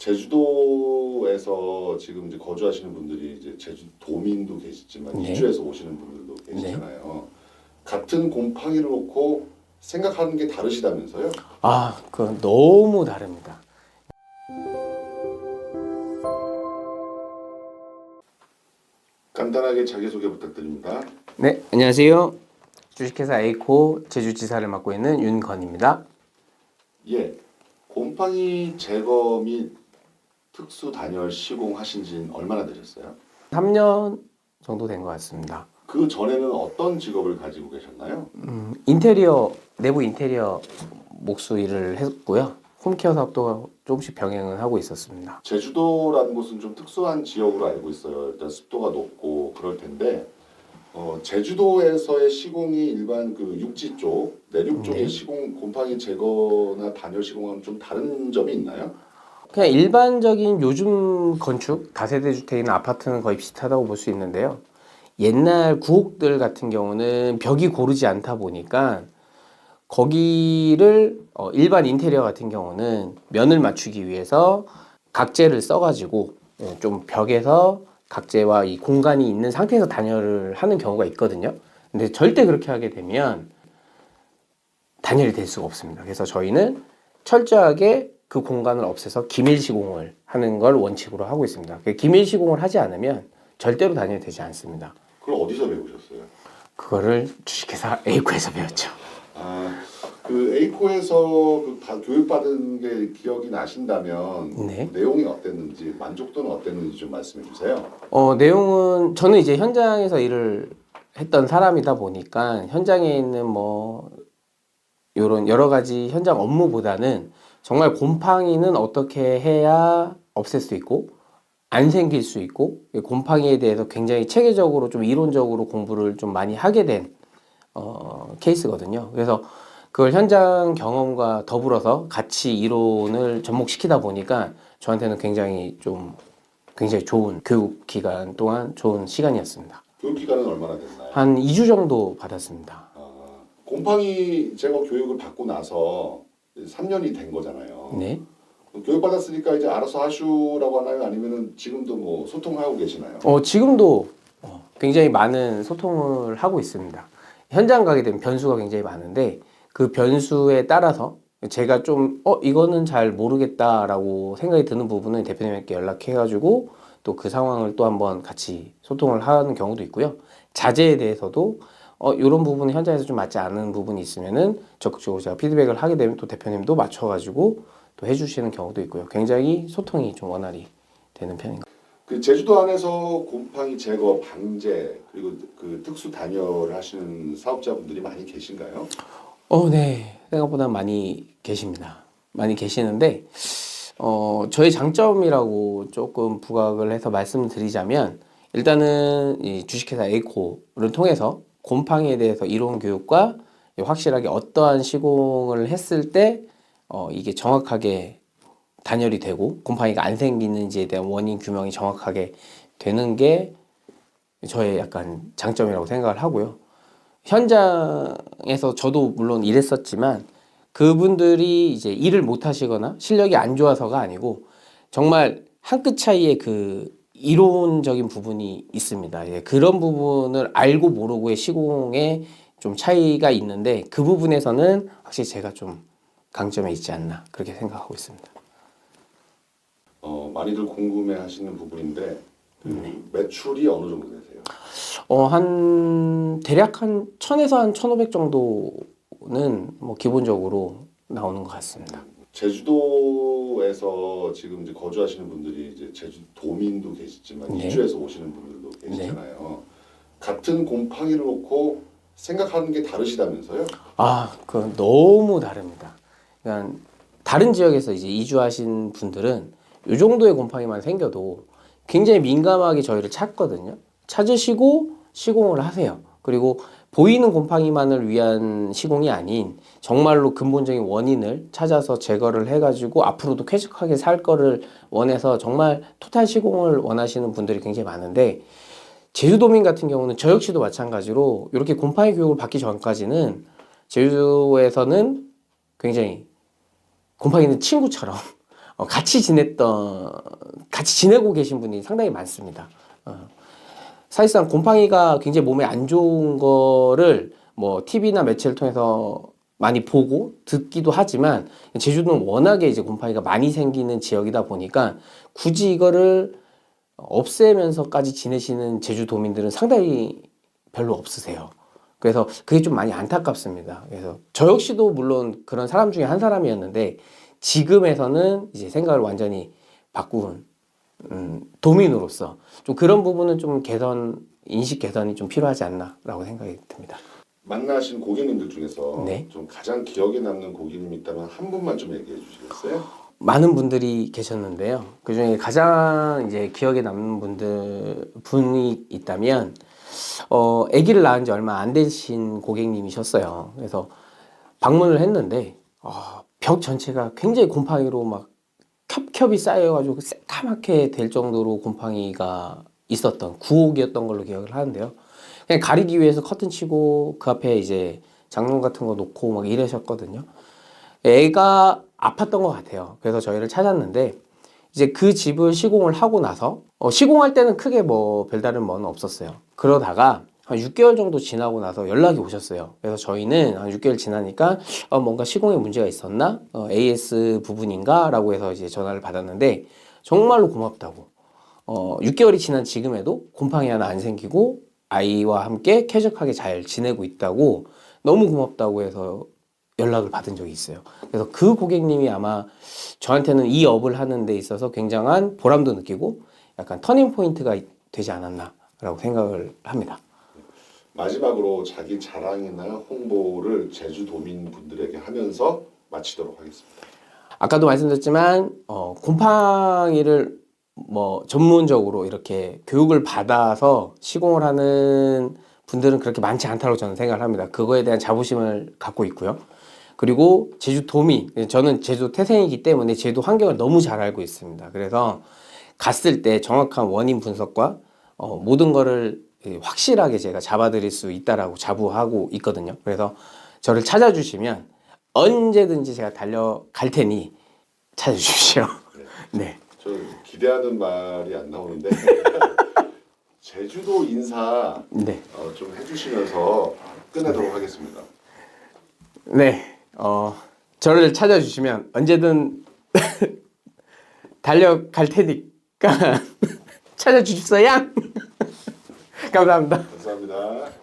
제주도에서 지금 이제 거주하시는 분들이 이제 제주도민도 계시지만 네. 이주해서 오시는 분들도 계시잖아요. 같은 곰팡이를 놓고 생각하는 게 다르시다면서요? 아, 그 너무 다릅니다. 간단하게 자기소개 부탁드립니다. 네, 안녕하세요. 주식회사 에이코 제주지사를 맡고 있는 윤건입니다. 예, 곰팡이 제거 및 특수 단열 시공하신 지는 얼마나 되셨어요? 3년 정도 된 것 같습니다. 그 전에는 어떤 직업을 가지고 계셨나요? 인테리어, 내부 인테리어 목수 일을 했고요. 홈케어 사업도 조금씩 병행을 하고 있었습니다. 제주도라는 곳은 좀 특수한 지역으로 알고 있어요. 일단 습도가 높고 그럴 텐데 제주도에서의 시공이 일반 그 육지 쪽, 내륙 쪽의 네. 시공, 곰팡이 제거나 단열 시공하고는 좀 다른 점이 있나요? 그냥 일반적인 요즘 건축, 다세대 주택이나 아파트는 거의 비슷하다고 볼 수 있는데요. 옛날 구옥들 같은 경우는 벽이 고르지 않다 보니까 거기를 일반 인테리어 같은 경우는 면을 맞추기 위해서 각재를 써가지고 좀 벽에서 각재와 이 공간이 있는 상태에서 단열을 하는 경우가 있거든요. 근데 절대 그렇게 하게 되면 단열이 될 수가 없습니다. 그래서 저희는 철저하게 그 공간을 없애서 기밀 시공을 하는 걸 원칙으로 하고 있습니다. 기밀 시공을 하지 않으면 절대로 단열이 되지 않습니다. 그걸 어디서 배우셨어요? 그거를 주식회사 에이코에서 배웠죠. 그 에이코에서 교육받은 게 기억이 나신다면 네. 내용이 어땠는지, 만족도는 어땠는지 좀 말씀해 주세요. 내용은 저는 이제 현장에서 일을 했던 사람이다 보니까 현장에 있는 뭐 요런 여러 가지 현장 업무보다는 정말 곰팡이는 어떻게 해야 없앨 수 있고 안 생길 수 있고 곰팡이에 대해서 굉장히 체계적으로 좀 이론적으로 공부를 좀 많이 하게 된 케이스거든요. 그래서 그걸 현장 경험과 더불어서 같이 이론을 접목시키다 보니까 저한테는 굉장히 좋은 교육 기간 동안 좋은 시간이었습니다. 교육 기간은 얼마나 됐나요? 한 2주 정도 받았습니다. 곰팡이 제거 교육을 받고 나서 3년이 된 거잖아요. 네. 교육 받았으니까 이제 알아서 하슈라고 하나요? 아니면은 지금도 뭐 소통하고 계시나요? 지금도 굉장히 많은 소통을 하고 있습니다. 현장 가게 되면 변수가 굉장히 많은데 그 변수에 따라서 제가 좀 이거는 잘 모르겠다라고 생각이 드는 부분은 대표님께 연락해가지고 또 그 상황을 또 한번 같이 소통을 하는 경우도 있고요. 자재에 대해서도 이런 부분이 현장에서 좀 맞지 않는 부분이 있으면은 적극적으로 제가 피드백을 하게 되면 또 대표님도 맞춰가지고 또 해주시는 경우도 있고요. 굉장히 소통이 좀 원활히 되는 편인 것 같아요. 그 제주도 안에서 곰팡이 제거 방제 그리고 그 특수 단열을 하시는 사업자분들이 많이 계신가요? 네. 생각보다 많이 계십니다. 많이 계시는데, 저의 장점이라고 조금 부각을 해서 말씀을 드리자면, 일단은 이 주식회사 에이코를 통해서 곰팡이에 대해서 이론 교육과 확실하게 어떠한 시공을 했을 때, 이게 정확하게 단열이 되고 곰팡이가 안 생기는지에 대한 원인 규명이 정확하게 되는 게 저의 약간 장점이라고 생각을 하고요. 현장에서 저도 물론 일했었지만 그분들이 이제 일을 못 하시거나 실력이 안 좋아서가 아니고 정말 한 끗 차이의 그 이론적인 부분이 있습니다. 예, 그런 부분을 알고 모르고의 시공에 좀 차이가 있는데 그 부분에서는 확실히 제가 좀 강점에 있지 않나 그렇게 생각하고 있습니다. 많이들 궁금해하시는 부분인데 매출이 어느 정도 되세요? 대략 한 1000에서 한 1500 정도는 뭐 기본적으로 나오는 것 같습니다. 제주도에서 지금 이제 거주하시는 분들이 이제 제주도민도 계시지만 네. 이주해서 오시는 분들도 계시잖아요. 같은 곰팡이를 놓고 생각하는 게 다르시다면서요? 그 너무 다릅니다. 그러니까 다른 지역에서 이제 이주하신 분들은 이 정도의 곰팡이만 생겨도 굉장히 민감하게 저희를 찾거든요. 찾으시고 시공을 하세요. 그리고 보이는 곰팡이만을 위한 시공이 아닌 정말로 근본적인 원인을 찾아서 제거를 해가지고 앞으로도 쾌적하게 살 거를 원해서 정말 토탈 시공을 원하시는 분들이 굉장히 많은데 제주도민 같은 경우는 저 역시도 마찬가지로 이렇게 곰팡이 교육을 받기 전까지는 제주도에서는 굉장히 곰팡이는 친구처럼 같이 지내고 계신 분이 상당히 많습니다. 사실상 곰팡이가 굉장히 몸에 안 좋은 거를 뭐 TV나 매체를 통해서 많이 보고 듣기도 하지만 제주도는 워낙에 이제 곰팡이가 많이 생기는 지역이다 보니까 굳이 이거를 없애면서까지 지내시는 제주도민들은 상당히 별로 없으세요. 그래서 그게 좀 많이 안타깝습니다. 그래서 저 역시도 물론 그런 사람 중에 한 사람이었는데 지금에서는 이제 생각을 완전히 바꾼 도민으로서 좀 그런 부분은 좀 인식 개선이 좀 필요하지 않나라고 생각이 듭니다. 만나신 고객님들 중에서 네. 좀 가장 기억에 남는 고객님이 있다면 한 분만 좀 얘기해 주시겠어요? 많은 분들이 계셨는데요. 그 중에 가장 이제 기억에 남는 분이 있다면, 아기를 낳은 지 얼마 안 되신 고객님이셨어요. 그래서 방문을 했는데, 벽 전체가 굉장히 곰팡이로 막 겹겹이 쌓여가지고 새까맣게 될 정도로 곰팡이가 있었던 구옥이었던 걸로 기억을 하는데요. 그냥 가리기 위해서 커튼 치고 그 앞에 이제 장롱 같은 거 놓고 막 이러셨거든요. 애가 아팠던 것 같아요. 그래서 저희를 찾았는데 이제 그 집을 시공을 하고 나서 시공할 때는 크게 뭐 별다른 뭐는 없었어요. 그러다가 한 6개월 정도 지나고 나서 연락이 오셨어요. 그래서 저희는 한 6개월 지나니까 뭔가 시공에 문제가 있었나? AS 부분인가? 라고 해서 이제 전화를 받았는데 정말로 고맙다고. 6개월이 지난 지금에도 곰팡이 하나 안 생기고 아이와 함께 쾌적하게 잘 지내고 있다고 너무 고맙다고 해서 연락을 받은 적이 있어요. 그래서 그 고객님이 아마 저한테는 이 업을 하는 데 있어서 굉장한 보람도 느끼고 약간 터닝 포인트가 되지 않았나라고 생각을 합니다. 마지막으로 자기 자랑이나 홍보를 제주도민 분들에게 하면서 마치도록 하겠습니다. 아까도 말씀드렸지만 곰팡이를 뭐 전문적으로 이렇게 교육을 받아서 시공을 하는 분들은 그렇게 많지 않다고 저는 생각을 합니다. 그거에 대한 자부심을 갖고 있고요. 그리고 제주도민, 저는 제주 태생이기 때문에 제주 환경을 너무 잘 알고 있습니다. 그래서 갔을 때 정확한 원인 분석과 모든 거를 확실하게 제가 잡아드릴 수 있다라고 자부하고 있거든요. 그래서 저를 찾아주시면 언제든지 제가 달려갈 테니 찾아주십시오. 네. 저 기대하는 말이 안 나오는데 제주도 인사 네. 좀 해주시면서 끝내도록 하겠습니다. 네. 저를 찾아주시면 언제든 달려갈 테니까 찾아주십시오. 감사합니다. 감사합니다.